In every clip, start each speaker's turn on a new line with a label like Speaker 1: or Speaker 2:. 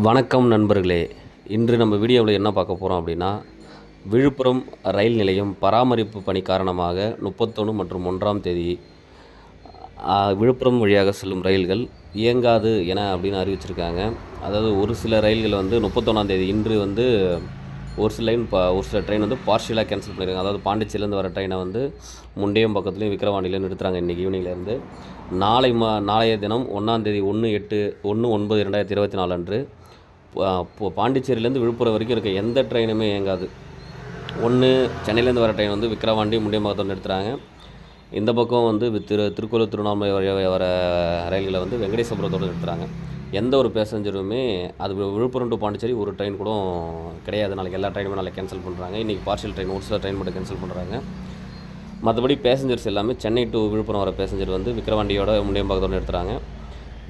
Speaker 1: வணக்கம் நண்பர்களே. இன்று நம்ம வீடியோவில் என்ன பார்க்க போகிறோம் அப்படின்னா, விழுப்புரம் ரயில் நிலையம் பராமரிப்பு பணி காரணமாக 31 மற்றும் 1ஆம் தேதி விழுப்புரம் வழியாக செல்லும் ரயில்கள் இயங்காது என அப்படின்னு அறிவிச்சிருக்காங்க. அதாவது ஒரு சில ரயில்கள் வந்து 31ஆம் தேதி இன்று வந்து ஒரு சில ட்ரெயின் வந்து பார்ஷியலாக கேன்சல் பண்ணியிருக்காங்க. அதாவது பாண்டிச்சேரியிலேருந்து வர ட்ரெயினை வந்து முண்டியம் பக்கத்துலேயும் விக்கிரவாண்டியிலையும் நிறுத்துகிறாங்க இன்றைக்கி ஈவினிங்லேருந்து. நாளைய தினம் 1ஆம் தேதி 1/9/2024 அன்று பாண்டிச்சேரியிலேருந்து விழுப்புரம் வரைக்கும் இருக்க எந்த ட்ரெயினுமே இயங்காது. சென்னையிலேருந்து வர ட்ரெயின் வந்து விக்கிரவாண்டி முண்டியம் பக்கத்தில் நிறுத்துகிறாங்க. இந்த பக்கம் வந்து திருக்கோவில் திருவண்ணாமலை வழியாக வர ரயில்களை வந்து வெங்கடேசபுரத்தோடு நிறுத்துகிறாங்க. எந்த ஒரு பேசஞ்சருமே அது விழுப்புரம் டு பாண்டிச்சேரி ஒரு ட்ரெயின் கூட கிடையாது. நாளைக்கு எல்லா ட்ரெயினுமே நாளைக்கு கேன்சல் பண்ணுறாங்க. இன்றைக்கி பார்ஷியல் ட்ரெயின் ஒரு சில ட்ரெயின் மட்டும் கேன்சல் பண்ணுறாங்க. மற்றபடி பேசஞ்சர்ஸ் எல்லாமே சென்னை டு விழுப்புரம் வர பேசஞ்சர் வந்து விக்கிரவாண்டியோட முண்டியம் பக்கத்தோடு நிறுத்துகிறாங்க.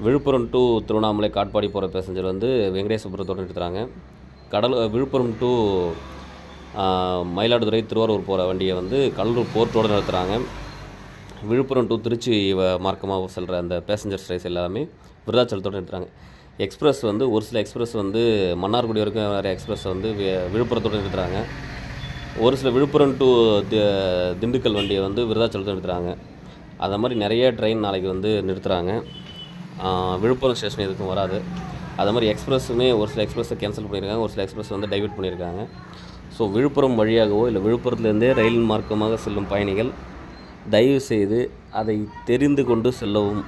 Speaker 1: விழுப்புரம் டு திருவண்ணாமலை காட்பாடி போகிற பேசஞ்சர் வந்து வெங்கடேசபுரத்தோடு நிறுத்துகிறாங்க. விழுப்புரம் டு மயிலாடுதுறை திருவாரூர் போகிற வண்டியை வந்து கடலூர் போர்ட்டோடு நிறுத்துகிறாங்க. விழுப்புரம் டு திருச்சி மார்க்கமாக செல்கிற அந்த பேசஞ்சர்ஸ் ரைஸ் எல்லாமே விருதாச்சலத்தோடு நிறுத்துகிறாங்க. எக்ஸ்பிரஸ் வந்து ஒரு சில எக்ஸ்பிரஸ் வந்து மன்னார்குடி வரைக்கும் வர எக்ஸ்பிரஸ் வந்து விழுப்புரத்தோடு நிறுத்துகிறாங்க. ஒரு சில விழுப்புரம் டு திண்டுக்கல் வண்டியை வந்து விருதாச்சலத்தோடு நிறுத்துகிறாங்க. அந்த மாதிரி நிறைய ட்ரெயின் நாளைக்கு வந்து நிறுத்துகிறாங்க. விழுப்புரம் ஸ்டேஷன் எதுக்கும் வராது. அது மாதிரி எக்ஸ்பிரஸுமே ஒரு சில எக்ஸ்பிரஸை கேன்சல் பண்ணியிருக்காங்க, ஒரு சில எக்ஸ்பிரஸ் வந்து டைவர்ட் பண்ணியிருக்காங்க. ஸோ விழுப்புரம் வழியாகவோ இல்லை விழுப்புரத்துலேருந்தே ரயில் மார்க்கமாக செல்லும் பயணிகள் தயவுசெய்து அதை தெரிந்து கொண்டு செல்லவும்.